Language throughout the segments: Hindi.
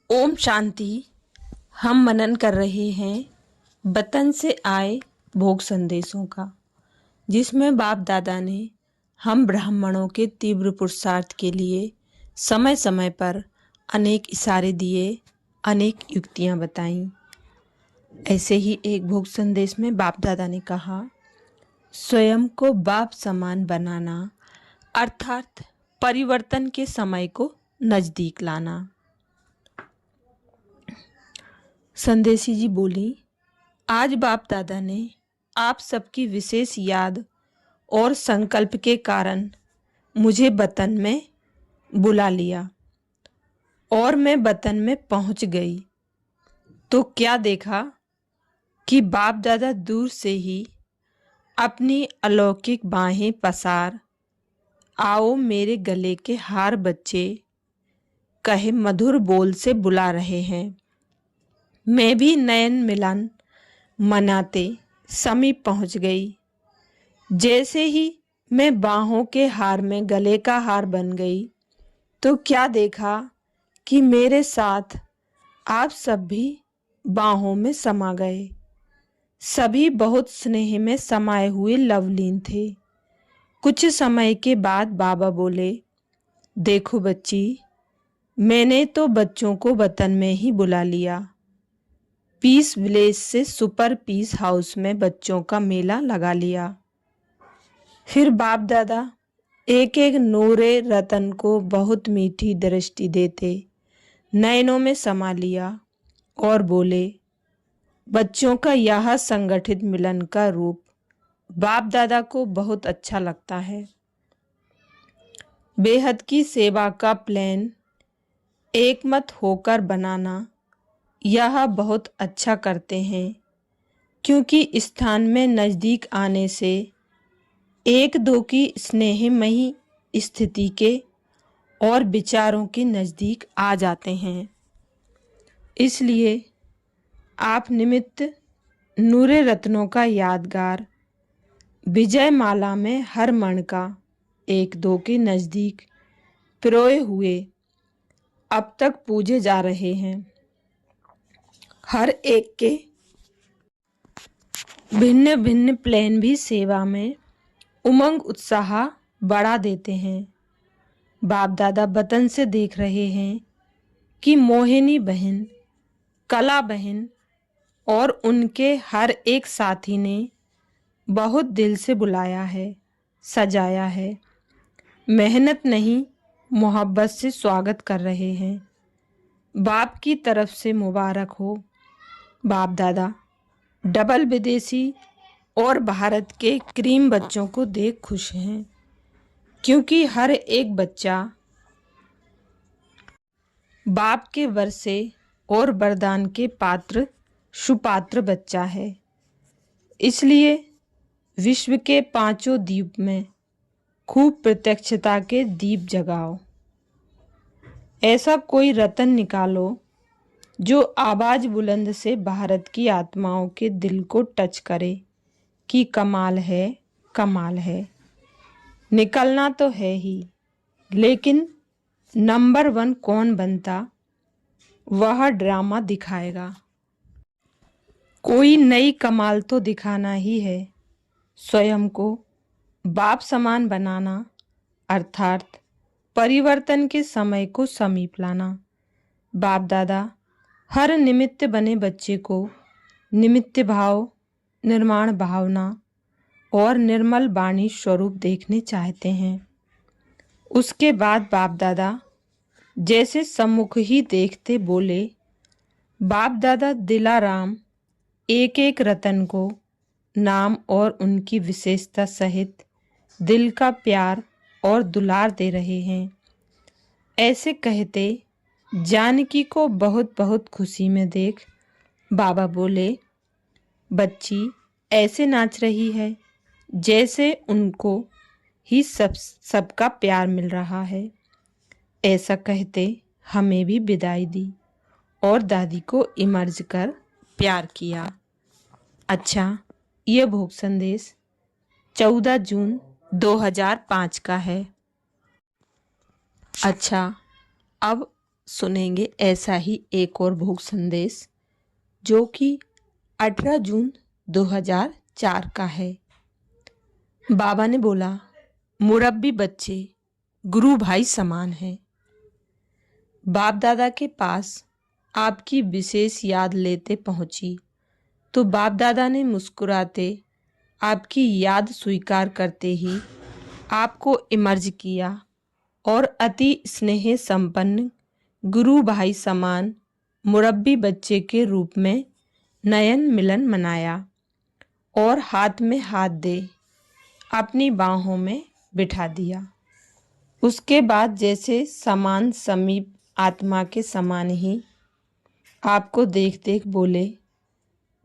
ओम शांति। हम मनन कर रहे हैं वतन से आए भोग संदेशों का, जिसमें बाप दादा ने हम ब्राह्मणों के तीव्र पुरुषार्थ के लिए समय समय पर अनेक इशारे दिए, अनेक युक्तियां बताईं। ऐसे ही एक भोग संदेश में बाप दादा ने कहा, स्वयं को बाप समान बनाना अर्थात परिवर्तन के समय को नजदीक लाना। संदेशी जी बोली, आज बाप दादा ने आप सबकी विशेष याद और संकल्प के कारण मुझे वतन में बुला लिया और मैं वतन में पहुंच गई तो क्या देखा कि बाप दादा दूर से ही अपनी अलौकिक बाहें पसार आओ मेरे गले के हार बच्चे कहे मधुर बोल से बुला रहे हैं। मैं भी नयन मिलन मनाते समीप पहुंच गई। जैसे ही मैं बाहों के हार में गले का हार बन गई तो क्या देखा कि मेरे साथ आप सब भी बाहों में समा गए। सभी बहुत स्नेह में समाये हुए लवलीन थे। कुछ समय के बाद बाबा बोले, देखो बच्ची, मैंने तो बच्चों को वतन में ही बुला लिया। पीस विलेज से सुपर पीस हाउस में बच्चों का मेला लगा लिया। फिर बाप दादा एक एक नूरे रतन को बहुत मीठी दृष्टि देते नयनों में समा लिया और बोले, बच्चों का यह संगठित मिलन का रूप बाप दादा को बहुत अच्छा लगता है। बेहद की सेवा का प्लान एकमत होकर बनाना यह बहुत अच्छा करते हैं, क्योंकि स्थान में नज़दीक आने से एक दो की स्नेहमयी स्थिति के और विचारों के नज़दीक आ जाते हैं। इसलिए आप निमित्त नूरे रत्नों का यादगार विजय माला में हर मण का एक दो के नज़दीक पिरोए हुए अब तक पूजे जा रहे हैं। हर एक के भिन्न भिन्न प्लान भी सेवा में उमंग उत्साह बढ़ा देते हैं। बाप दादा वतन से देख रहे हैं कि मोहिनी बहन, कला बहन और उनके हर एक साथी ने बहुत दिल से बुलाया है, सजाया है। मेहनत नहीं, मोहब्बत से स्वागत कर रहे हैं। बाप की तरफ से मुबारक हो। बाप दादा डबल विदेशी और भारत के क्रीम बच्चों को देख खुश हैं, क्योंकि हर एक बच्चा बाप के वर्षे और वरदान के पात्र सुपात्र बच्चा है। इसलिए विश्व के पांचों द्वीप में खूब प्रत्यक्षता के दीप जगाओ। ऐसा कोई रतन निकालो जो आवाज बुलंद से भारत की आत्माओं के दिल को टच करे कि कमाल है, कमाल है। निकलना तो है ही, लेकिन नंबर 1 कौन बनता वह ड्रामा दिखाएगा। कोई नई कमाल तो दिखाना ही है। स्वयं को बाप समान बनाना अर्थात परिवर्तन के समय को समीप लाना। बाप दादा हर निमित्त बने बच्चे को निमित्त भाव, निर्माण भावना और निर्मल वाणी स्वरूप देखने चाहते हैं। उसके बाद बाप दादा जैसे सम्मुख ही देखते बोले, बाप दादा दिलाराम एक एक रतन को नाम और उनकी विशेषता सहित दिल का प्यार और दुलार दे रहे हैं। ऐसे कहते जानकी को बहुत बहुत खुशी में देख बाबा बोले, बच्ची ऐसे नाच रही है जैसे उनको ही सबका प्यार मिल रहा है। ऐसा कहते हमें भी विदाई दी और दादी को इमर्ज कर प्यार किया। अच्छा, ये भोग संदेश 14 जून 2005 का है। अच्छा, अब सुनेंगे ऐसा ही एक और भोग संदेश जो कि 18 जून 2004 का है। बाबा ने बोला, मुरब्बी बच्चे गुरु भाई समान हैं। बाप दादा के पास आपकी विशेष याद लेते पहुंची तो बाप दादा ने मुस्कुराते आपकी याद स्वीकार करते ही आपको इमर्ज किया और अति स्नेह संपन्न गुरु भाई समान मुरब्बी बच्चे के रूप में नयन मिलन मनाया और हाथ में हाथ दे अपनी बाहों में बिठा दिया। उसके बाद जैसे समान समीप आत्मा के समान ही आपको देख देख बोले,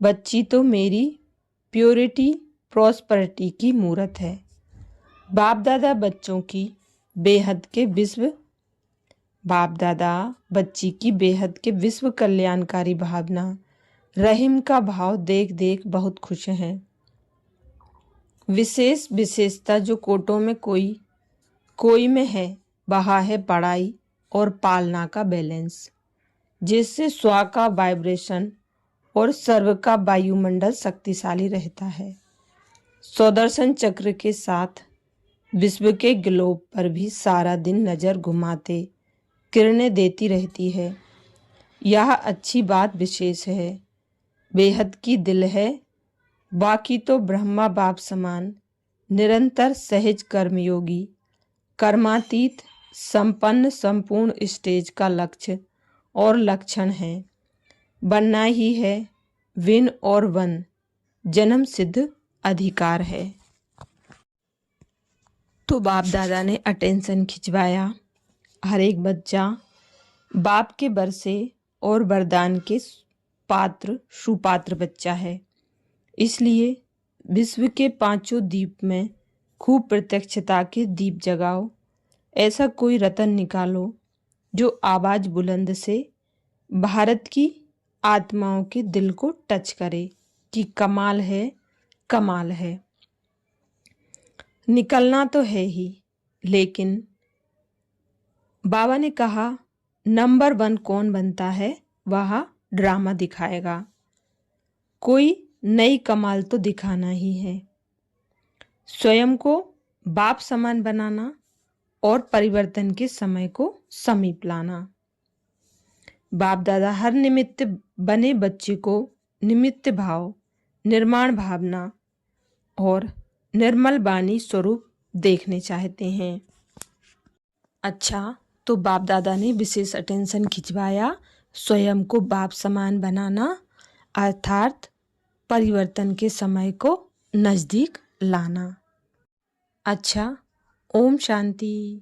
बच्ची तो मेरी प्योरिटी प्रॉस्पेरिटी की मूरत है। बाप दादा बच्चों की बेहद के विश्व बाप दादा बच्ची की बेहद के विश्व कल्याणकारी भावना रहीम का भाव देख देख बहुत खुश हैं। विशेषता जो कोटों में कोई में है वह है पढ़ाई और पालना का बैलेंस, जिससे स्व का वाइब्रेशन और सर्व का वायुमंडल शक्तिशाली रहता है। सुदर्शन चक्र के साथ विश्व के ग्लोब पर भी सारा दिन नज़र घुमाते किरणें देती रहती है। यह अच्छी बात विशेष है, बेहद की दिल है। बाकी तो ब्रह्मा बाप समान निरंतर सहज कर्मयोगी कर्मातीत संपन्न संपूर्ण स्टेज का लक्ष्य और लक्षण है। बनना ही है विन और वन, जन्म सिद्ध अधिकार है। तो बाप दादा ने अटेंशन खिंचवाया। हर एक बच्चा बाप के बरसे और वरदान के पात्र सुपात्र बच्चा है। इसलिए विश्व के पांचों दीप में खूब प्रत्यक्षता के दीप जगाओ। ऐसा कोई रतन निकालो जो आवाज बुलंद से भारत की आत्माओं के दिल को टच करे कि कमाल है, कमाल है। निकलना तो है ही, लेकिन बाबा ने कहा नंबर 1 कौन बनता है वह ड्रामा दिखाएगा। कोई नई कमाल तो दिखाना ही है। स्वयं को बाप समान बनाना और परिवर्तन के समय को समीप लाना। बाप दादा हर निमित्त बने बच्चे को निमित्त भाव, निर्माण भावना और निर्मल बानी स्वरूप देखने चाहते हैं। अच्छा, तो बाप दादा ने विशेष अटेंशन खिंचवाया स्वयं को बाप समान बनाना अर्थात परिवर्तन के समय को नज़दीक लाना। अच्छा, ओम शांति।